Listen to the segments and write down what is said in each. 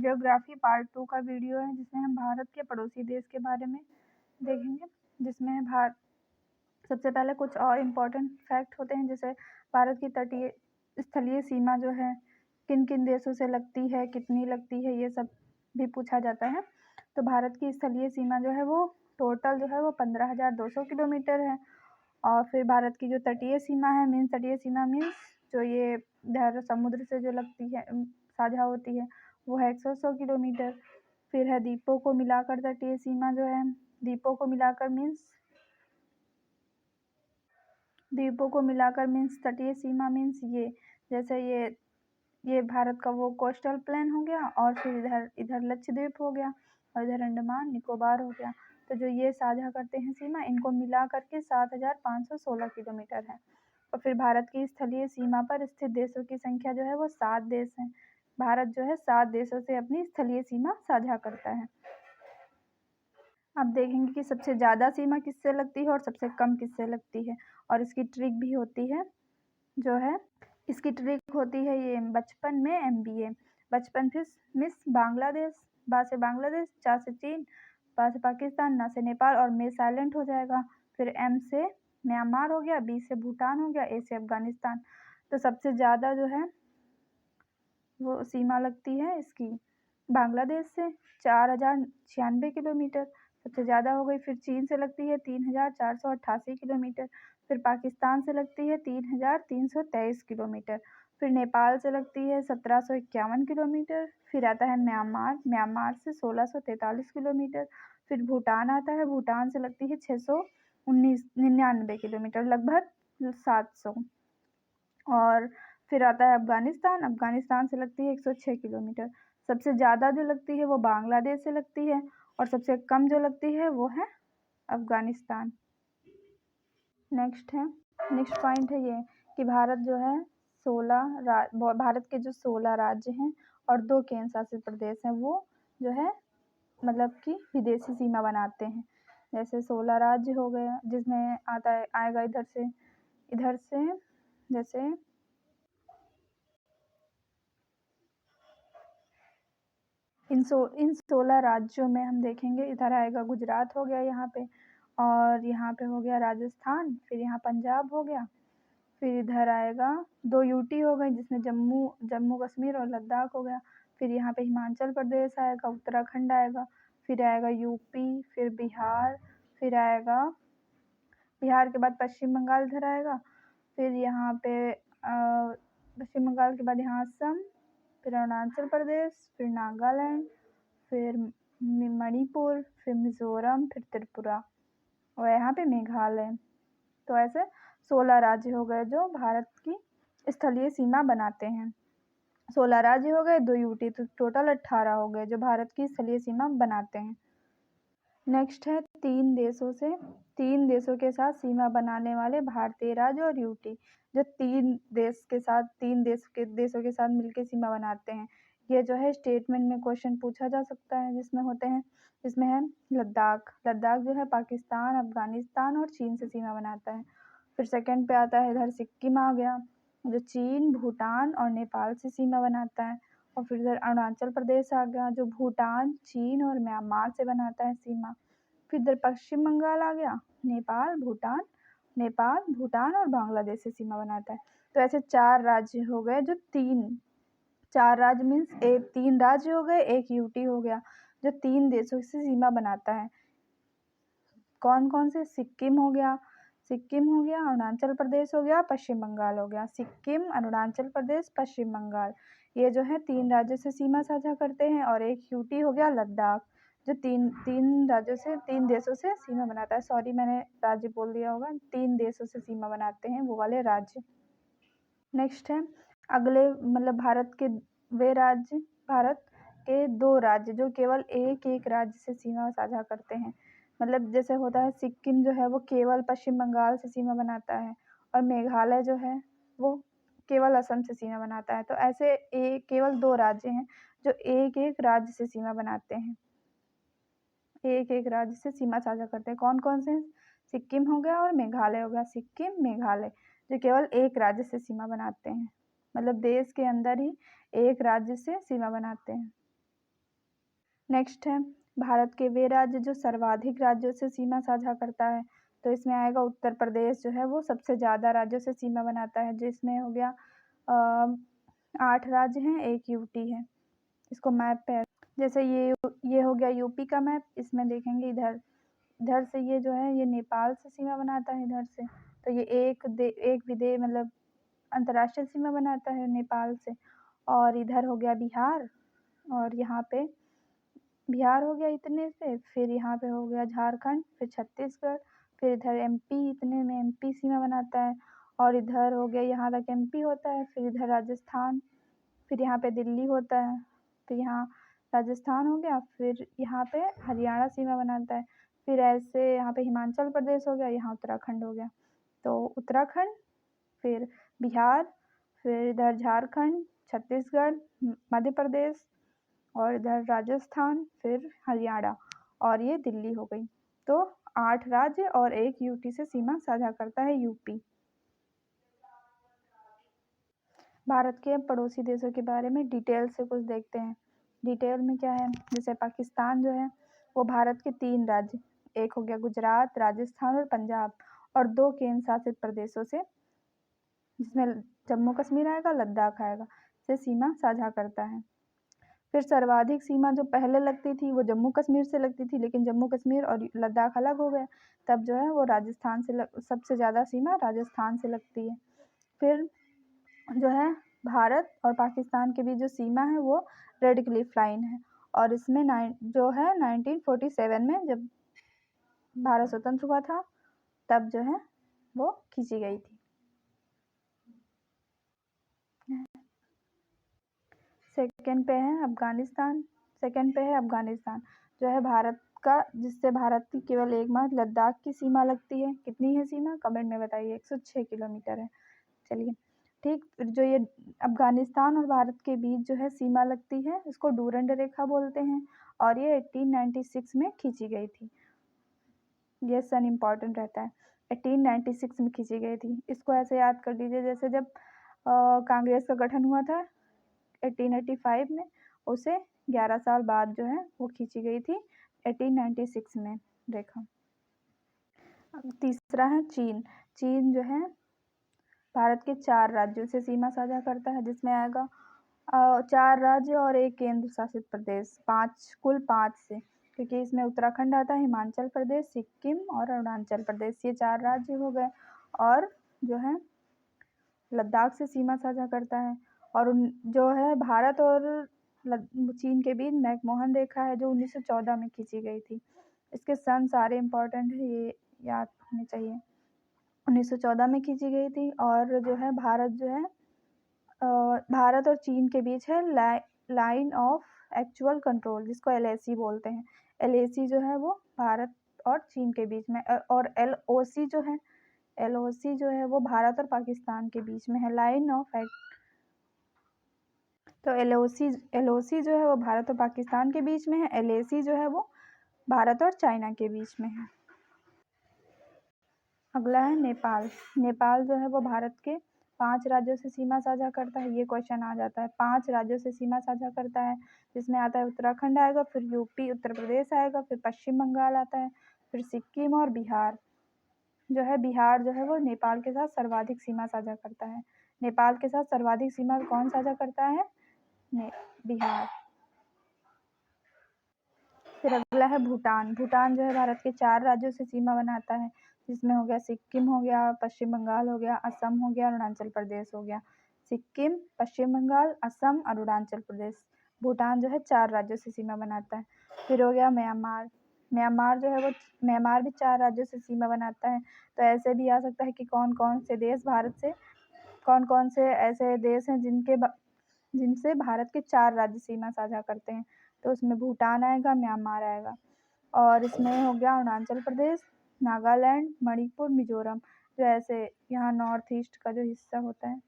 Geography part 2 का video है, जिसमें हम भारत के पड़ोसी देश के बारे में देखेंगे, जिसमें है सबसे पहले कुछ और इम्पोर्टेंट फैक्ट होते हैं, जैसे भारत की तटीय स्थलीय सीमा जो है किन किन देशों से लगती है, कितनी लगती है, ये सब भी पूछा जाता है। तो भारत की स्थलीय सीमा जो है वो टोटल जो है वो 15,200 किलोमीटर है। और फिर भारत की जो तटीय सीमा है, तटीय सीमा मीन्स जो ये इधर समुद्र से जो लगती है, साझा होती है, वो है 100 किलोमीटर। फिर है द्वीपों को मिलाकर तटीय सीमा जो है, द्वीपों को मिलाकर मीन्स तटीय सीमा मीन्स ये, जैसे ये भारत का वो कोस्टल प्लेन हो गया, और फिर इधर लक्षद्वीप हो गया, और इधर अंडमान निकोबार हो गया। तो जो ये साझा करते हैं सीमा, इनको मिला करके 7,516 किलोमीटर है। और फिर भारत की स्थलीय सीमा पर स्थित देशों की संख्या जो है वो 7 देश हैं। भारत जो है 7 देशों से अपनी स्थलीय सीमा साझा करता है। अब देखेंगे कि सबसे ज़्यादा सीमा किससे लगती है और सबसे कम किससे लगती है, और इसकी ट्रिक भी होती है, जो है इसकी ट्रिक होती है ये बचपन में MBA। बचपन फिर मिस बांग्लादेश, बा से बांग्लादेश, चा से चीन, पा से पाकिस्तान, ना से नेपाल, और में साइलेंट हो जाएगा। फिर M से म्यांमार हो गया, B से भूटान हो गया, A से अफगानिस्तान। तो सबसे ज़्यादा जो है वो सीमा लगती है इसकी बांग्लादेश से 4,096 किलोमीटर, सबसे ज़्यादा हो गई। फिर चीन से लगती है 3,488 किलोमीटर। फिर पाकिस्तान से लगती है 3,323 किलोमीटर। फिर नेपाल से लगती है 1,751 किलोमीटर। फिर आता है म्यांमार से 1,643 किलोमीटर। फिर भूटान आता है, भूटान से लगती है 699 किलोमीटर, लगभग 700। और फिर आता है अफगानिस्तान से लगती है 106 किलोमीटर। सबसे ज़्यादा जो लगती है वो बांग्लादेश से लगती है, और सबसे कम जो लगती है वो है अफगानिस्तान। नेक्स्ट पॉइंट है ये कि भारत जो है भारत के जो 16 राज्य हैं और 2 केंद्र शासित प्रदेश हैं, वो जो है मतलब कि विदेशी सीमा बनाते हैं। जैसे 16 राज्य हो गए, जिसमें आएगा इधर से जैसे इन 16 राज्यों में हम देखेंगे, इधर आएगा गुजरात हो गया यहाँ पे, और यहाँ पे हो गया राजस्थान, फिर यहाँ पंजाब हो गया, फिर इधर आएगा 2 UT हो गई, जिसमें जम्मू कश्मीर और लद्दाख हो गया। फिर यहाँ पे हिमाचल प्रदेश आएगा, उत्तराखंड आएगा, फिर आएगा UP, फिर बिहार के बाद पश्चिम बंगाल इधर आएगा। फिर यहाँ पे पश्चिम बंगाल के बाद यहाँ असम, फिर अरुणाचल प्रदेश, फिर नागालैंड, फिर मणिपुर, फिर मिज़ोरम, फिर त्रिपुरा, और यहाँ पे मेघालय। तो ऐसे 16 राज्य हो गए जो भारत की स्थलीय सीमा बनाते हैं। 16 राज्य हो गए, 2 UT, तो टोटल 18 हो गए जो भारत की स्थलीय सीमा बनाते हैं। नेक्स्ट है 3 देशों के साथ सीमा बनाने वाले भारतीय राज्य और UT, जो 3 देशों के साथ मिलकर सीमा बनाते हैं। ये जो है स्टेटमेंट में क्वेश्चन पूछा जा सकता है, जिसमें है लद्दाख जो है पाकिस्तान, अफगानिस्तान और चीन से सीमा बनाता है। फिर सेकंड पे आता है इधर सिक्किम आ गया, जो चीन, भूटान और नेपाल से सीमा बनाता है। और फिर इधर अरुणाचल प्रदेश आ गया, जो भूटान, चीन और म्यांमार से बनाता है सीमा। फिर इधर पश्चिम बंगाल आ गया, नेपाल, भूटान और बांग्लादेश से सीमा बनाता है। तो ऐसे 4 राज्य हो गए, जो 4 राज्य मीन्स 3 राज्य हो गए, 1 UT हो गया, जो 3 देशों से सीमा बनाता है। कौन कौन से? सिक्किम हो गया, अरुणाचल प्रदेश हो गया, पश्चिम बंगाल हो गया। सिक्किम, अरुणाचल प्रदेश, पश्चिम बंगाल, ये जो है 3 राज्यों से सीमा साझा करते हैं, और 1 UT हो गया लद्दाख, जो 3 देशों से सीमा बनाता है। सॉरी, मैंने राज्य बोल दिया होगा, 3 देशों से सीमा बनाते हैं वो वाले राज्य। नेक्स्ट है अगले, मतलब भारत के 2 राज्य जो केवल एक राज्य से सीमा साझा करते हैं। मतलब जैसे होता है सिक्किम जो है वो केवल पश्चिम बंगाल से सीमा बनाता है, और मेघालय जो है वो केवल असम से सीमा बनाता है। तो ऐसे केवल 2 राज्य हैं जो एक राज्य से सीमा बनाते हैं, एक राज्य से सीमा साझा करते हैं। कौन कौन से? सिक्किम हो गया और मेघालय हो गया। सिक्किम, मेघालय जो केवल एक राज्य से सीमा बनाते हैं, मतलब देश के अंदर ही एक राज्य से सीमा बनाते हैं। नेक्स्ट है भारत के वे राज्य जो सर्वाधिक राज्यों से सीमा साझा करता है। तो इसमें आएगा उत्तर प्रदेश जो है वो सबसे ज़्यादा राज्यों से सीमा बनाता है, जिसमें हो गया 8 राज्य हैं, 1 यूटी है। इसको मैप पे जैसे ये हो गया यूपी का मैप। इसमें देखेंगे इधर से ये जो है ये नेपाल से सीमा बनाता है इधर से। तो ये एक विदेश मतलब अंतर्राष्ट्रीय सीमा बनाता है नेपाल से। और इधर हो गया बिहार, और यहाँ पे बिहार हो गया इतने से, फिर यहाँ पे हो गया झारखंड, फिर छत्तीसगढ़, फिर इधर एमपी, इतने में एमपी सीमा बनाता है। और इधर हो गया यहाँ तक एमपी होता है, फिर इधर राजस्थान, फिर यहाँ पे दिल्ली होता है, फिर यहाँ राजस्थान हो गया, फिर यहाँ पे हरियाणा सीमा बनाता है। फिर ऐसे यहाँ पे हिमाचल प्रदेश हो गया, यहाँ उत्तराखंड हो गया। तो उत्तराखंड, फिर बिहार, फिर इधर झारखंड, छत्तीसगढ़, मध्य प्रदेश, और इधर राजस्थान, फिर हरियाणा, और ये दिल्ली हो गई। तो 8 राज्य और 1 यूटी से सीमा साझा करता है यूपी। भारत के पड़ोसी देशों के बारे में डिटेल से कुछ देखते हैं। डिटेल में क्या है, जैसे पाकिस्तान जो है वो भारत के 3 राज्य, एक हो गया गुजरात, राजस्थान और पंजाब, और 2 केंद्र शासित प्रदेशों से, जिसमें जम्मू कश्मीर आएगा, लद्दाख आएगा, से सीमा साझा करता है। फिर सर्वाधिक सीमा जो पहले लगती थी वो जम्मू कश्मीर से लगती थी, लेकिन जम्मू कश्मीर और लद्दाख अलग हो गए, तब जो है वो राजस्थान से सबसे ज़्यादा सीमा राजस्थान से लगती है। फिर जो है भारत और पाकिस्तान के बीच जो सीमा है वो रेड क्लिफ लाइन है, और इसमें जो है 1947 में जब भारत स्वतंत्र हुआ था तब जो है वो खींची गई थी। सेकंड पे है अफगानिस्तान। जो है भारत का, जिससे भारत की केवल एकमात्र लद्दाख की सीमा लगती है। कितनी है सीमा, कमेंट में बताइए। 106 किलोमीटर है। चलिए ठीक, जो ये अफगानिस्तान और भारत के बीच जो है सीमा लगती है, इसको डूरंड रेखा बोलते हैं, और ये 1896 में खींची गई थी। ये सन इम्पॉर्टेंट रहता है, 1896 में खींची गई थी। इसको ऐसे याद कर लीजिए जैसे जब कांग्रेस का गठन हुआ था 1885 में, उसे 11 साल बाद जो है वो खींची गई थी 1896 में रेखा। तीसरा है चीन। चीन जो है भारत के 4 राज्यों से सीमा साझा करता है, जिसमें आएगा 4 राज्य और 1 केंद्र शासित प्रदेश, कुल 5 से, क्योंकि इसमें उत्तराखंड आता है, हिमाचल प्रदेश, सिक्किम और अरुणाचल प्रदेश, ये 4 राज्य हो गए। और जो है लद्दाख से सीमा साझा करता है। और जो है भारत और चीन के बीच मैकमोहन रेखा है, जो 1914 में खींची गई थी। इसके सन सारे इम्पोर्टेंट है, ये याद होने चाहिए। 1914 में खींची गई थी। और जो है भारत और चीन के बीच है लाइन ऑफ एक्चुअल कंट्रोल, जिसको LAC बोलते हैं। LAC जो है वो भारत और चीन के बीच में, और LOC जो है वो भारत और पाकिस्तान के बीच में है, लाइन ऑफ तो LOC जो है वो भारत और पाकिस्तान के बीच में है। LAC जो है वो भारत और चाइना के बीच में है। अगला है नेपाल। नेपाल जो है वो भारत के 5 राज्यों से सीमा साझा करता है। ये क्वेश्चन आ जाता है, 5 राज्यों से सीमा साझा करता है, जिसमें आता है उत्तराखंड आएगा, फिर यूपी उत्तर प्रदेश आएगा, फिर पश्चिम बंगाल आता है, फिर सिक्किम और बिहार। जो है बिहार जो है वो नेपाल के साथ सर्वाधिक सीमा साझा करता है। नेपाल के साथ सर्वाधिक सीमा कौन साझा करता है, बिहार। फिर अगला है भूटान। भूटान जो है भारत के 4 राज्यों से सीमा बनाता है, जिसमें हो गया सिक्किम हो गया, पश्चिम बंगाल हो गया, असम हो गया, अरुणाचल प्रदेश हो गया। सिक्किम, पश्चिम बंगाल, असम, अरुणाचल प्रदेश। भूटान जो है 4 राज्यों से सीमा बनाता है। फिर हो गया म्यांमार। म्यांमार जो है वो म्यांमार भी 4 राज्यों से सीमा बनाता है। तो ऐसे भी आ सकता है कि कौन कौन से देश भारत से, कौन कौन से ऐसे देश हैं जिनसे भारत के 4 राज्य सीमा साझा करते हैं। तो उसमें भूटान आएगा, म्यांमार आएगा, और इसमें हो गया अरुणाचल प्रदेश, नागालैंड, मणिपुर, मिजोरम। जो ऐसे यहाँ नॉर्थ ईस्ट का जो हिस्सा होता है,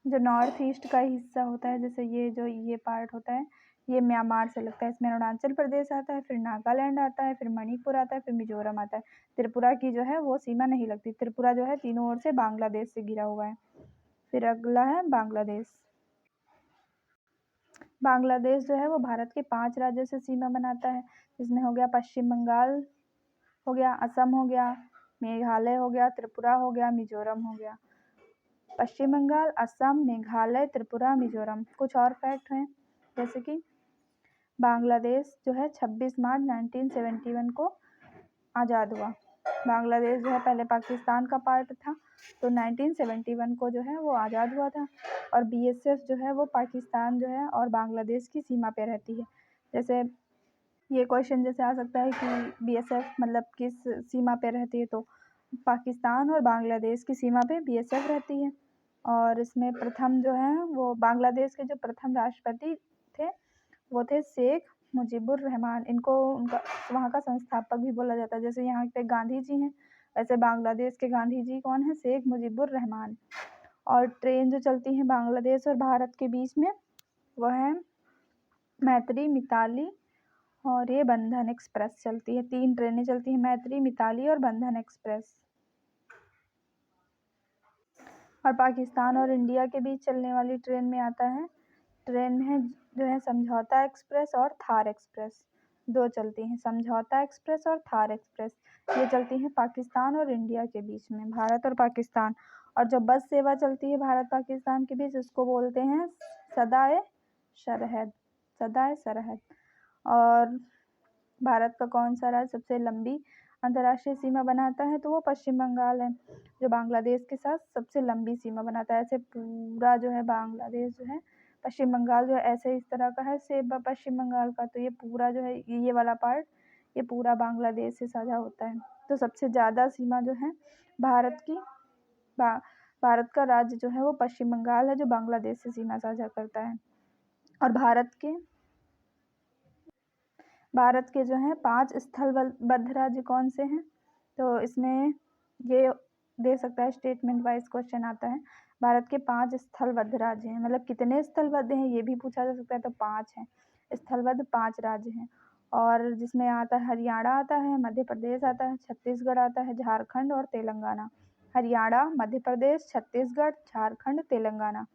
जो नॉर्थ ईस्ट का हिस्सा होता है, जैसे ये पार्ट होता है, ये म्यांमार से लगता है। इसमें अरुणाचल प्रदेश आता है, फिर नागालैंड आता है, फिर मणिपुर आता है, फिर मिजोरम आता है। त्रिपुरा की जो है वो सीमा नहीं लगती। त्रिपुरा जो है तीनों ओर से बांग्लादेश से घिरा हुआ है। फिर अगला है बांग्लादेश। बांग्लादेश जो है वो भारत के 5 राज्यों से सीमा बनाता है, जिसमें हो गया पश्चिम बंगाल हो गया, असम हो गया, मेघालय हो गया, त्रिपुरा हो गया, मिजोरम हो गया। पश्चिम बंगाल, असम, मेघालय, त्रिपुरा, मिजोरम। कुछ और फैक्ट हैं, जैसे कि बांग्लादेश जो है 26 मार्च 1971 को आज़ाद हुआ। बांग्लादेश जो है पहले पाकिस्तान का पार्ट था, तो 1971 को जो है वो आज़ाद हुआ था। और बीएसएफ जो है वो पाकिस्तान जो है और बांग्लादेश की सीमा पे रहती है। जैसे ये क्वेश्चन जैसे आ सकता है कि बीएसएफ मतलब किस सीमा पे रहती है, तो पाकिस्तान और बांग्लादेश की सीमा पे बीएसएफ रहती है। और इसमें प्रथम जो है वो बांग्लादेश के जो प्रथम राष्ट्रपति थे वो थे शेख मुजीबुर रहमान। इनको उनका वहाँ का संस्थापक भी बोला जाता है। जैसे यहाँ पे गांधी जी हैं, वैसे बांग्लादेश के गांधी जी कौन है? शेख मुजीबुर रहमान। और ट्रेन जो चलती है बांग्लादेश और भारत के बीच में वह है मैत्री, मिताली और ये बंधन एक्सप्रेस चलती है। 3 ट्रेनें चलती हैं, मैत्री, मिताली और बंधन एक्सप्रेस। और पाकिस्तान और इंडिया के बीच चलने वाली ट्रेन में आता है, ट्रेन में जो है समझौता एक्सप्रेस और थार एक्सप्रेस, 2 चलती हैं, समझौता एक्सप्रेस और थार एक्सप्रेस। ये चलती हैं पाकिस्तान और इंडिया के बीच में, भारत और पाकिस्तान। और जो बस सेवा चलती है भारत पाकिस्तान के बीच उसको बोलते हैं सदाए सरहद, सदाए सरहद। और भारत का कौन सा राज्य सबसे लंबी अंतर्राष्ट्रीय सीमा बनाता है? तो वो पश्चिम बंगाल है, जो बांग्लादेश के साथ सबसे लंबी सीमा बनाता है। ऐसे पूरा जो है बांग्लादेश जो है, पश्चिम बंगाल जो है ऐसे इस तरह का है सेब पश्चिम बंगाल का, तो ये पूरा जो है ये वाला पार्ट ये पूरा बांग्लादेश से साझा होता है। तो सबसे ज़्यादा सीमा जो है भारत की भारत का राज्य जो है वो पश्चिम बंगाल है, जो बांग्लादेश से सीमा साझा करता है। और भारत के जो हैं 5 स्थलबद्ध राज्य कौन से हैं? तो इसमें ये दे सकता है, स्टेटमेंट वाइज क्वेश्चन आता है। भारत के 5 स्थलबद्ध राज्य हैं, मतलब कितने स्थलबद्ध हैं ये भी पूछा जा सकता है, तो 5 हैं स्थलबद्ध, 5 राज्य हैं। और जिसमें आता है हरियाणा आता है, मध्य प्रदेश आता है, छत्तीसगढ़ आता है, झारखंड और तेलंगाना। हरियाणा, मध्य प्रदेश, छत्तीसगढ़, झारखंड, तेलंगाना।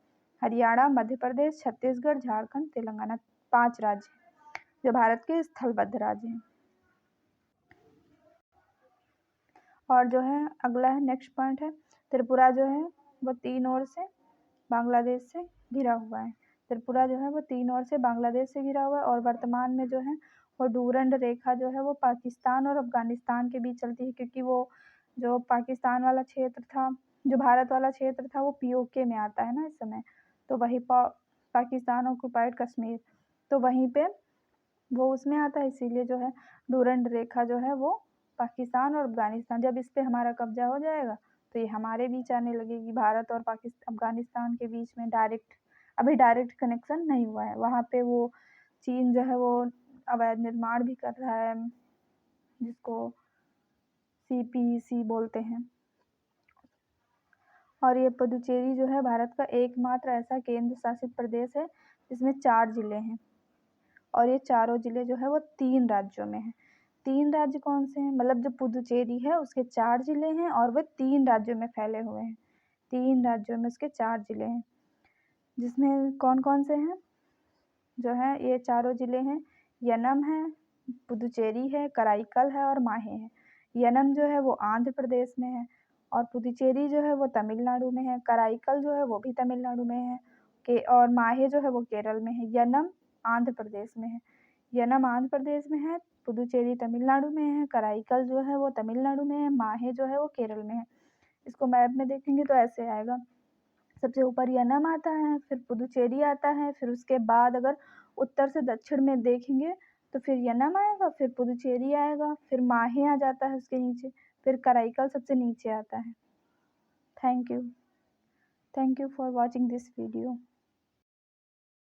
हरियाणा, मध्य प्रदेश, छत्तीसगढ़, झारखंड, तेलंगाना, 5 राज्य जो भारत के स्थलबद्ध राज्य हैं। और जो है अगला है नेक्स्ट पॉइंट है, त्रिपुरा जो है वो 3 ओर से बांग्लादेश से घिरा हुआ है। त्रिपुरा जो है वो 3 ओर से बांग्लादेश से घिरा हुआ है। और वर्तमान में जो है वो डूरंड रेखा जो है वो पाकिस्तान और अफगानिस्तान के बीच चलती है, क्योंकि वो जो पाकिस्तान वाला क्षेत्र था, जो भारत वाला क्षेत्र था, वो पीओके में आता है ना इस समय, तो वही पाकिस्तान ऑक्युपाइड कश्मीर, तो वहीं पे वो उसमें आता है। इसीलिए जो है डूरंड रेखा जो है वो पाकिस्तान और अफगानिस्तान, जब इस पे हमारा कब्जा हो जाएगा तो ये हमारे बीच आने लगेगी। भारत और अफगानिस्तान के बीच में अभी डायरेक्ट कनेक्शन नहीं हुआ है। वहाँ पे वो चीन जो है वो अवैध निर्माण भी कर रहा है, जिसको CPEC बोलते हैं। और ये पुदुचेरी जो है भारत का एकमात्र ऐसा केंद्र शासित प्रदेश है जिसमें 4 जिले हैं। और ये चारों जिले जो है वो 3 राज्यों में हैं। 3 राज्य कौन से हैं? मतलब जो पुदुचेरी है उसके 4 जिले हैं और वे 3 राज्यों में फैले हुए हैं। 3 राज्यों में उसके 4 जिले हैं, जिसमें कौन कौन से हैं? जो है ये चारों जिले हैं, यनम है, पुदुचेरी है, कराईकल है और माहे है। यनम जो है वो आंध्र प्रदेश में है और पुदुचेरी जो है वो तमिलनाडु में है। कराईकल जो है वो भी तमिलनाडु में है और माहे जो है वो केरल में है। यनम आंध्र प्रदेश में है, यनम आंध्र प्रदेश में है, पुदुचेरी तमिलनाडु में है, कराईकल जो है वो तमिलनाडु में है, माहे जो है वो केरल में है। इसको मैप में देखेंगे तो ऐसे आएगा, सबसे ऊपर यनम आता है, फिर पुदुचेरी आता है, फिर उसके बाद अगर उत्तर से दक्षिण में देखेंगे तो फिर यनम आएगा, फिर पुदुचेरी आएगा, फिर माहे आ जाता है उसके नीचे, फिर कराईकल सबसे नीचे आता है। Thank you for watching this video.